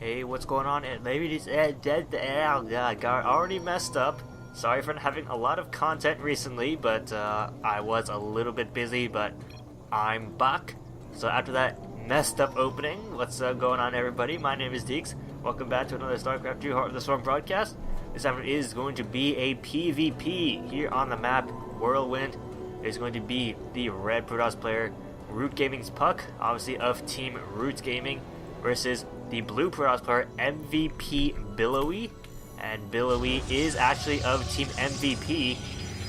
Hey, what's going on? Maybe this got already messed up. Sorry for not having a lot of content recently, but I was a little bit busy, but I'm back. So after that messed up opening, what's going on, everybody? My name is Deeks. Welcome back to another Starcraft 2 Heart of the Storm broadcast. This episode is going to be a PvP here on the map, Whirlwind. It's going to be the red Protoss player, Root Gaming's Puck, obviously of Team Roots Gaming, versus the blue Protoss player, MVP Billowy. And Billowy is actually of Team MVP.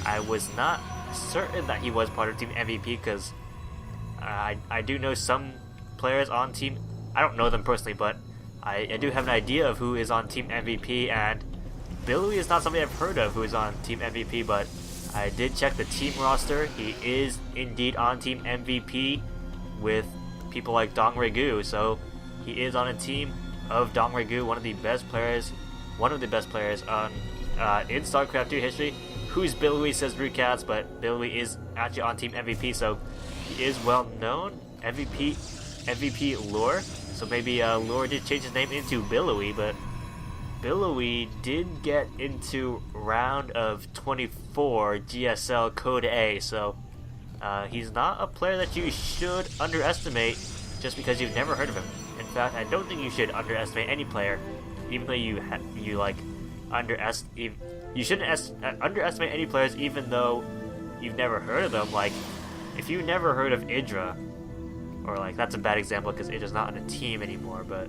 I was not certain that he was part of Team MVP because I do know some players on Team. I don't know them personally, but I do have an idea of who is on Team MVP, and Billowy is not somebody I've heard of who is on Team MVP, but I did check the team roster. He is indeed on Team MVP with people like Dong Regu, so he is on a team of Dong Regu, one of the best players on in StarCraft 2 history. Who's Billowy, says Rootcats, but Billowy is actually on Team MVP, so he is well known. MVP Lore, so maybe Lore did change his name into Billowy, but Billowy did get into round of 24 GSL Code A, so he's not a player that you should underestimate just because you've never heard of him. In fact, I don't think you should underestimate any player, even though you shouldn't underestimate any players even though you've never heard of them. Like, if you never heard of Idra, or like, that's a bad example because Idra's not on a team anymore, but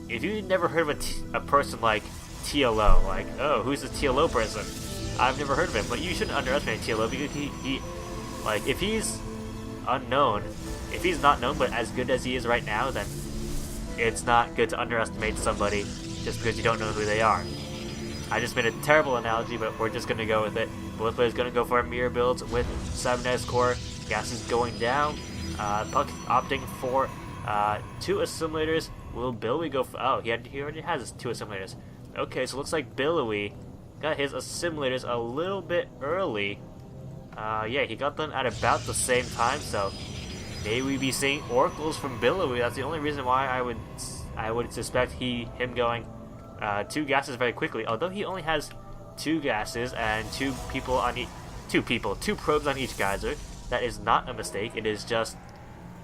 if you never heard of a person like TLO, like, oh, who's this TLO person? I've never heard of him, but you shouldn't underestimate TLO because he like, if he's unknown, if he's not known but as good as he is right now, then it's not good to underestimate somebody just because you don't know who they are. I just made a terrible analogy, but we're just going to go with it. Both players going to go for mirror builds with Cybernetics Core. Gas is going down. Puck opting for 2 assimilators. Will Billowy go for... Oh, he already has his 2 assimilators. Okay, so it looks like Billowy got his assimilators a little bit early. Yeah, he got them at about the same time, so may we be seeing oracles from Billowy. That's the only reason why I would suspect him going 2 gases very quickly. Although he only has 2 gases and 2 probes on each geyser. That is not a mistake. It is just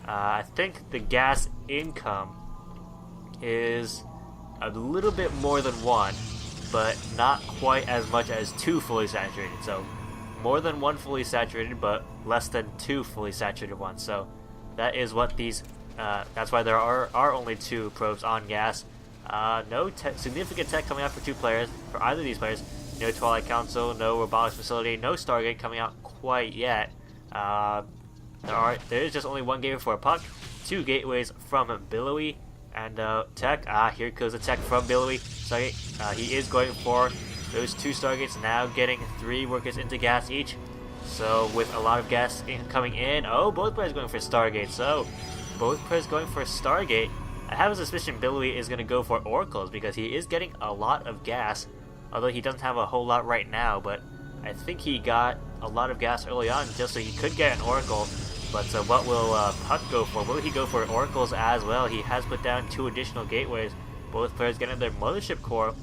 I think the gas income is a little bit more than 1, but not quite as much as 2 fully saturated. So more than 1 fully saturated, but less than 2 fully saturated ones. So that is what these. That's why there are only 2 probes on gas. No significant tech coming out for 2 players, for either of these players. No Twilight Council, no Robotics Facility, no Stargate coming out quite yet. There is just only 1 gateway for a Puck, 2 gateways from Billowy, and tech. Here goes the tech from Billowy. Stargate. He is going for those 2 Stargates, now getting 3 workers into gas each. So with a lot of gas coming in, both players going for Stargate. So both players going for Stargate. I have a suspicion Billowy is going to go for oracles because he is getting a lot of gas, although he doesn't have a whole lot right now, but I think he got a lot of gas early on just so he could get an oracle. But what will Puck go for? Will he go for oracles as well? He has put down 2 additional gateways. Both players getting their mothership core.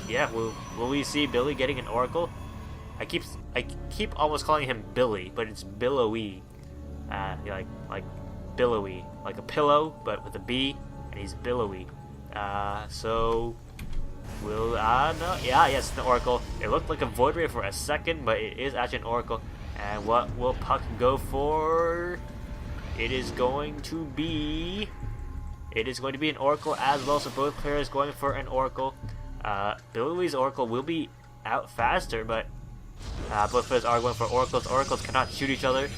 Yeah, will we see Billy getting an oracle? I keep almost calling him Billy, but it's Billowy. Like Billowy, like a pillow, but with a B, and he's Billowy. So will no, yes, the oracle. It looked like a void ray for a second, but it is actually an oracle. And what will Puck go for? It is going to be an oracle as well. So both players going for an oracle. Billowy's oracle will be out faster, but both players are going for oracles. Oracles cannot shoot each other.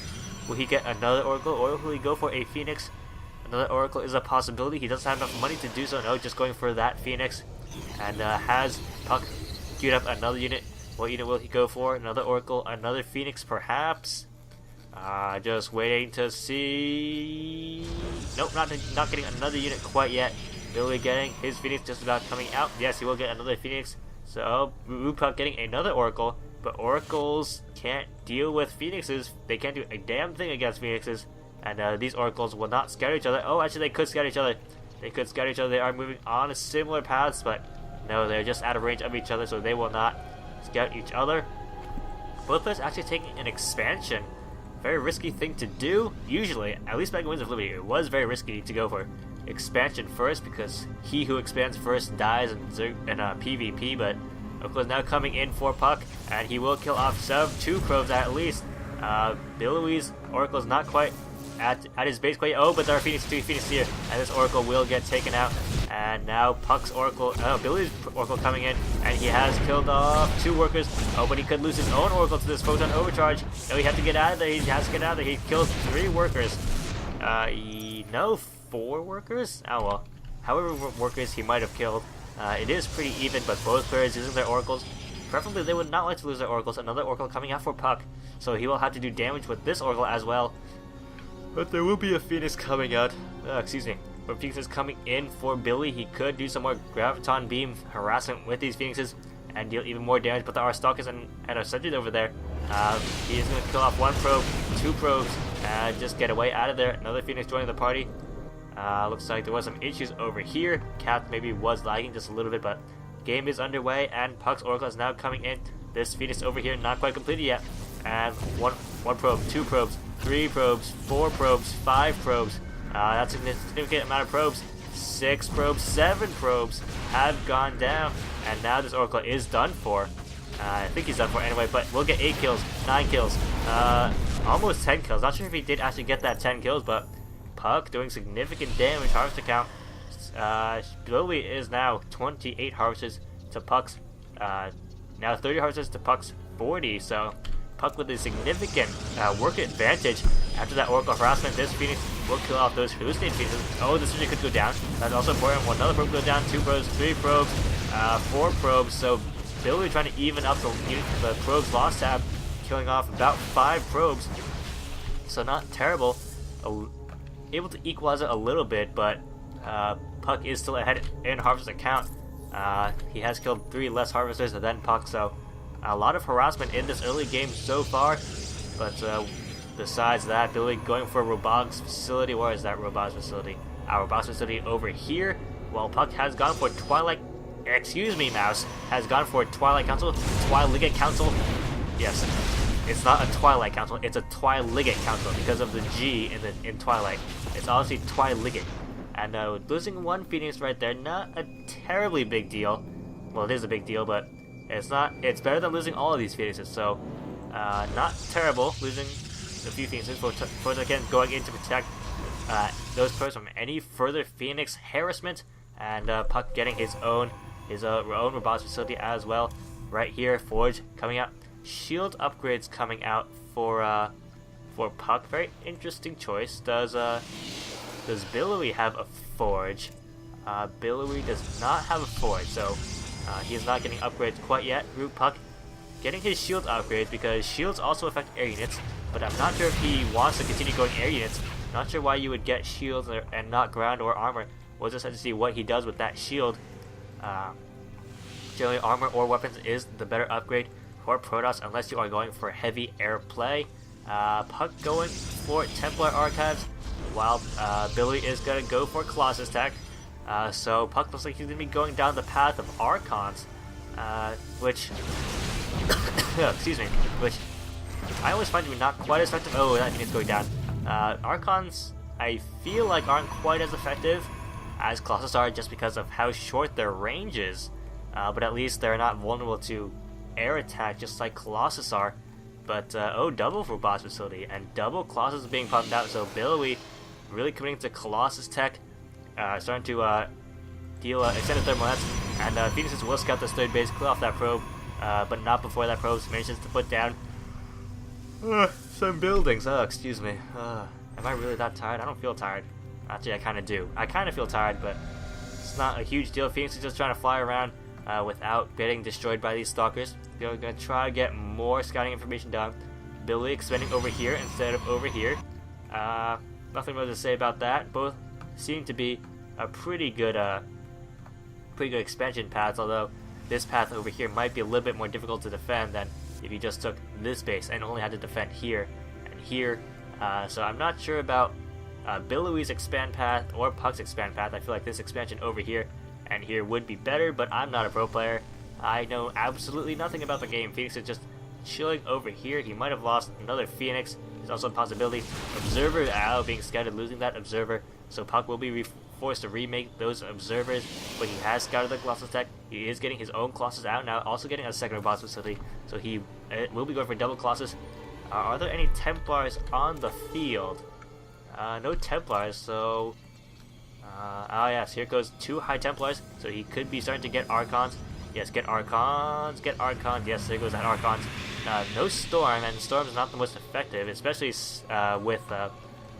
Will he get another oracle, or will he go for a phoenix? Another oracle is a possibility. He doesn't have enough money to do so. No, just going for that phoenix. And has Puck queued up another unit. What unit will he go for? Another oracle, another phoenix, perhaps. Just waiting to see. Nope, not getting another unit quite yet. Billy getting his phoenix just about coming out. Yes, he will get another phoenix. So Puck getting another oracle. But oracles can't deal with phoenixes. They can't do a damn thing against phoenixes. And these oracles will not scatter each other. Oh, actually they could scatter each other. They could scout each other. They are moving on similar paths, but no, they're just out of range of each other, so they will not scout each other. Both players actually taking an expansion. Very risky thing to do. Usually, at least back in Winds of Liberty, it was very risky to go for expansion first, because he who expands first dies in PvP, but of course now coming in for Puck, and he will kill off two probes at least. Billowy's Oracle is not quite at his base quite. Oh, but there are two Phoenix here, and this Oracle will get taken out. And now Puck's Oracle, Billy's Oracle coming in, and he has killed off 2 workers. Oh, but he could lose his own Oracle to this Photon Overcharge. No, he has to get out of there. He has to get out of there. He killed 3 workers. No, 4 workers? Oh well. However workers he might have killed. It is pretty even, but both players using their Oracles. Preferably they would not like to lose their Oracles. Another Oracle coming out for Puck, so he will have to do damage with this Oracle as well. But there will be a Phoenix coming out. Excuse me. But Phoenix is coming in for Billy. He could do some more Graviton Beam harassment with these Phoenixes and deal even more damage. But there are Stalkers and our Sentries over there. He is going to kill off 1 probe, 2 probes, and just get away out of there. Another Phoenix joining the party. Looks like there was some issues over here. Cap maybe was lagging just a little bit, but game is underway, and Puck's Oracle is now coming in. This Phoenix over here not quite completed yet. And one probe, 2 probes, 3 probes, 4 probes, 5 probes. That's a significant amount of probes. 6 probes, 7 probes have gone down, and now this Oracle is done for. I think he's done for anyway, but we'll get 8 kills, 9 kills, almost 10 kills. Not sure if he did actually get that 10 kills, but Puck doing significant damage. Harvester count. Billowy is now 28 harvesters to Puck's. Now 30 harvesters to Puck's 40. So Puck with a significant work advantage. After that Oracle harassment, this Phoenix will kill off those hallucinated Phoenixes. Oh, the Surgery could go down. That's also important. Another probe goes down. 2 probes, 3 probes, 4 probes. So Billowy trying to even up the probes lost tab, killing off about 5 probes. So not terrible. Able to equalize it a little bit, but Puck is still ahead in harvester count. He has killed 3 less harvesters than Puck, so a lot of harassment in this early game so far. But besides that, Billy going for a robotics facility. Where is that robotics facility? Our robotics facility over here. While Puck has gone for Twilight. Excuse me, Mouse. Has gone for Twilight Council. Twiligate Council. Yes. It's not a Twilight Council, it's a Twiligate Council because of the G in Twilight. It's obviously Twiligate. And losing 1 Phoenix right there, not a terribly big deal. Well, it is a big deal, but it's not. It's better than losing all of these Phoenixes, so not terrible losing a few Phoenixes. For again, going in to protect those players from any further Phoenix harassment, and Puck getting his own robotics facility as well. Right here, Forge coming out. Shield upgrades coming out for Puck. Very interesting choice. Does Billowy have a forge? Billowy does not have a forge, so he is not getting upgrades quite yet. Root Puck getting his shield upgrades because shields also affect air units, but I'm not sure if he wants to continue going air units. Not sure why you would get shields and not ground or armor. We'll just have to see what he does with that shield. Generally, armor or weapons is the better upgrade for Protoss unless you are going for heavy air play. Puck going for Templar Archives, while Billy is going to go for Colossus Tech. So Puck looks like he's going to be going down the path of Archons, which excuse me, which I always find to be not quite as effective. Oh, that means it's going down. Archons, I feel like aren't quite as effective as Colossus are just because of how short their range is. But at least they're not vulnerable to air attack just like Colossus are. But double for boss facility and double Colossus is being pumped out, so Billowy really committing to Colossus tech, starting to deal extended thermal nets, and Phoenixes will scout this 3rd base, clear off that probe, but not before that probe manages to put down some buildings. Excuse me. Am I really that tired? I don't feel tired. Actually, I kind of do. I kind of feel tired, but it's not a huge deal. Phoenix is just trying to fly around without getting destroyed by these stalkers. They're going to try to get more scouting information done. Billy expanding over here instead of over here. Nothing more to say about that. Both seem to be a pretty good expansion paths, although this path over here might be a little bit more difficult to defend than if you just took this base and only had to defend here and here. So I'm not sure about Billowy's expand path or Puck's expand path. I feel like this expansion over here and here would be better, but I'm not a pro player. I know absolutely nothing about the game. Phoenix is just chilling over here. He might have lost another Phoenix. There's also a possibility. Observer, being scouted, losing that Observer. So Puck will be forced to remake those Observers, but he has scouted the Colossus tech. He is getting his own Colossus out now, also getting a second robotics facility. So he will be going for double Colossus. Are there any Templars on the field? No Templars, so... oh yes, here goes 2 High Templars, so he could be starting to get Archons. Yes, get Archons, get Archons. Yes, there goes that Archons. No Storm, and Storm's not the most effective, especially with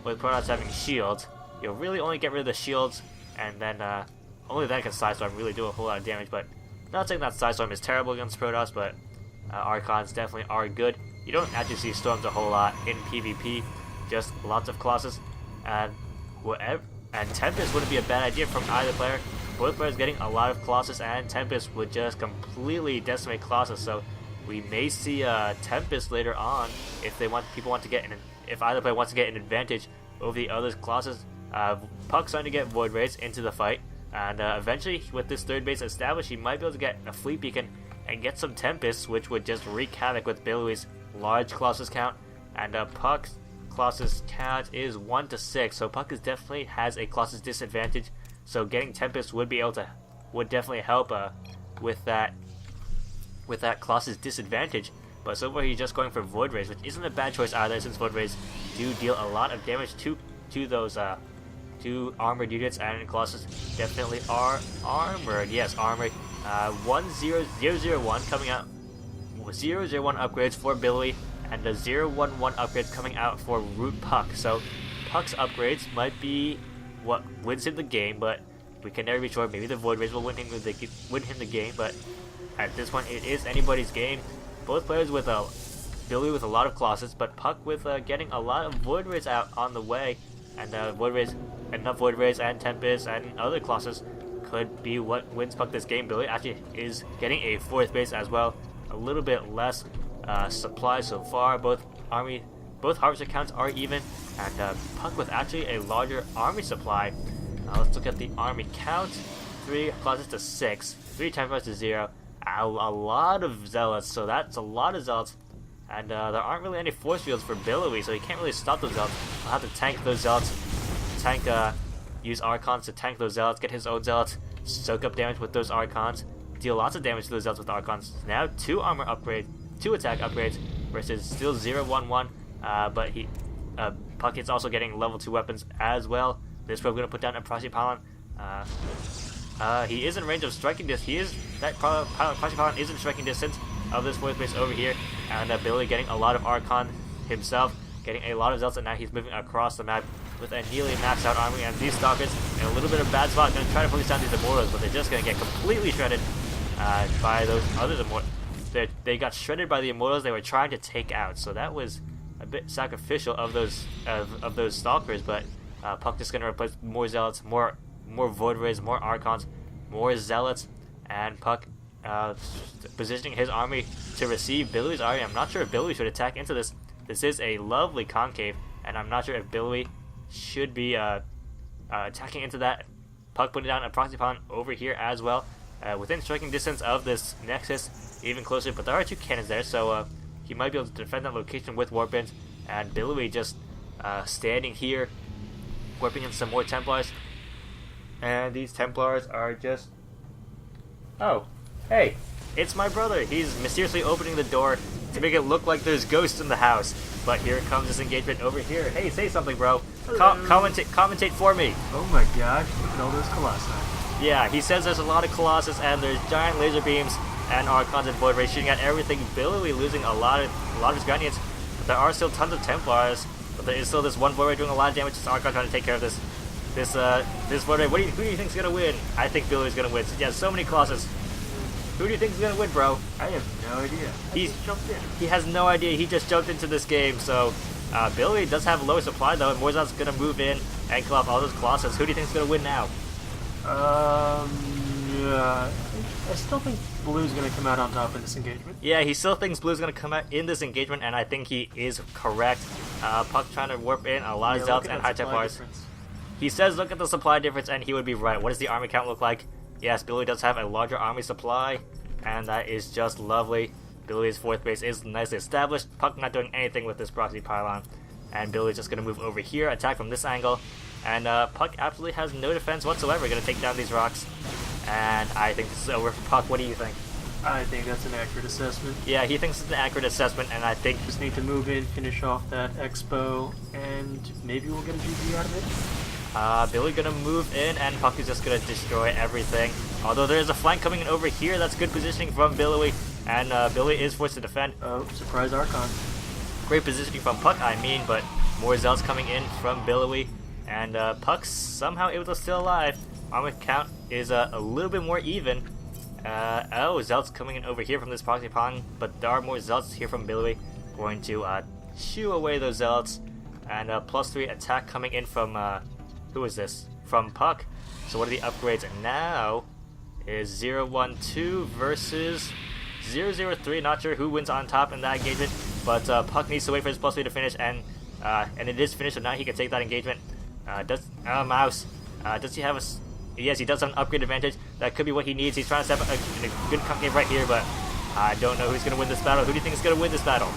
Protoss having shields. You'll really only get rid of the shields, and then only then can Sidestorm really do a whole lot of damage. But not saying that Sidestorm is terrible against Protoss, but Archons definitely are good. You don't actually see Storms a whole lot in PvP, just lots of Colossus, and Tempest wouldn't be a bad idea from either player. Both players getting a lot of Colossus, and Tempest would just completely decimate Colossus. So we may see Tempest later on if people want to get if either player wants to get an advantage over the other's Colossus. Puck's starting to get Void Rays into the fight, and eventually with this third base established, he might be able to get a Fleet Beacon and get some Tempests, which would just wreak havoc with Billowy's large Colossus count. And Puck's Colossus count is 1 to 6, so Puck definitely has a Colossus disadvantage. So getting Tempest would definitely help with that Colossus disadvantage. But so far he's just going for Void Rays, which isn't a bad choice either, since Void Rays do deal a lot of damage to those 2 armored units, and Colossus definitely are armored. Yes, armored. 10001 coming out. 001 upgrades for Billowy, and the 011 upgrades coming out for Root Puck. So Puck's upgrades might be what wins him the game, but we can never be sure. Maybe the Void Rays will win him the game, but at this point it is anybody's game. Both players with Billowy with a lot of Colossus, but Puck with getting a lot of Void Rays out on the way, and enough Void Rays and Tempest and other Colossus could be what wins Puck this game. Billowy actually is getting a 4th base as well, a little bit less supply so far. Both harvester counts are even, and Puck with actually a larger army supply. Let's look at the army count. 3 Colossus to 6, 3 Templars to 0, a lot of Zealots, so that's a lot of Zealots. And there aren't really any force fields for Billowy, so he can't really stop those Zealots. He'll have to tank those Zealots, use Archons to tank those Zealots, get his own Zealots, soak up damage with those Archons, deal lots of damage to those Zealots with Archons. Now 2 armor upgrades, 2 attack upgrades versus still 011, but Puck is also getting level 2 weapons as well. This we're going to put down a Proxy Pylon. He is in range of striking distance. Proxy Pylon is in striking distance of this 4th base over here, and Billowy getting a lot of Archon himself, getting a lot of Zealots, and now he's moving across the map with a nearly maxed out army, and these Stalkers in a little bit of bad spot, going to try to focus down these Immortals, but they're just going to get completely shredded by those other Immortals. They got shredded by the Immortals they were trying to take out, so that was a bit sacrificial of those Stalkers, but Puck just going to replace more Zealots, more Void Rays, more Archons, more Zealots, and Puck positioning his army to receive Billowy's army. I'm not sure if Billowy should attack into this. This is a lovely concave, and I'm not sure if Billowy should be attacking into that. Puck putting down a Proxy Pylon over here as well, within striking distance of this Nexus, even closer, but there are 2 cannons there, so he might be able to defend that location with Warpins, and Billowy just standing here, warping in some more Templars, and these Templars are just... Oh, hey, it's my brother. He's mysteriously opening the door to make it look like there's ghosts in the house. But here comes this engagement over here. Hey, say something, bro. Commentate for me. Oh my gosh, look at all those Colossi. Yeah, he says there's a lot of Colossus, and there's giant laser beams and Archons and Void Rays shooting at everything. Billowy losing a lot of his ground units. But there are still tons of Templars. But there is still this one Void Ray doing a lot of damage. This Archon trying to take care of this Void Ray. Who do you think's gonna win? I think Billowy's gonna win. He has so many Colossus. Who do you think is gonna win, bro? I have no idea. He jumped in. He has no idea. He just jumped into this game. So Billowy does have a lower supply though, and Morzon's gonna move in and kill off all those Colossus. Who do you think's gonna win now? Yeah, I still think Blue's gonna come out on top in this engagement. Yeah, he still thinks Blue's gonna come out in this engagement, and I think he is correct. Puck trying to warp in a lot of Yeah, Zealots look at and that high supply Templars. difference. He says look at the supply difference, and he would be right. What does the army count look like? Yes, Billowy does have a larger army supply, and that is just lovely. Billowy's 4th base is nicely established. Puck not doing anything with this proxy pylon, and Billowy's just going to move over here, attack from this angle, and Puck absolutely has no defense whatsoever. Going to take down these rocks, and I think this is over for Puck. What do you think? I think that's an accurate assessment. Yeah, he thinks it's an accurate assessment, and I think Just need to move in, finish off that expo, and maybe we'll get a GG out of it. Billy gonna move in, and Puck is just gonna destroy everything. Although there is a flank coming in over here, that's good positioning from Billowy, and Billy is forced to defend. Oh, surprise Archon. Great positioning from Puck, I mean, but more Zealots coming in from Billowy, and Puck's somehow able to still alive. Armor count is a little bit more even. Oh, Zealots coming in over here from this proxy pylon, but there are more Zealots here from Billowy. Going to shoo away those Zealots, and +3 attack coming in from who is this? From Puck. So what are the upgrades now? Is 012 versus 003. Not sure who wins on top in that engagement, but Puck needs to wait for his +3 to finish, and it is finished, so now he can take that engagement. Mouse. Does he have a... Yes, he does have an upgrade advantage. That could be what he needs. He's trying to step up in a good concave right here, but I don't know who's going to win this battle. Who do you think is going to win this battle?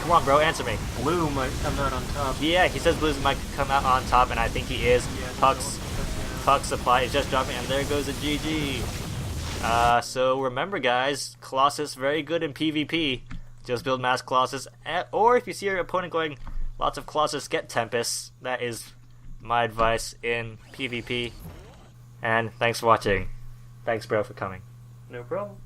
Come on, bro, answer me. Blue might come out on top. Yeah, he says Blues might come out on top, and I think he is. Yeah, Puck's supply is just dropping, and there goes a GG. So remember, guys, Colossus very good in PvP. Just build mass Colossus, or if you see your opponent going lots of Colossus, get Tempest. That is my advice in PvP. And thanks for watching. Thanks, bro, for coming. No problem.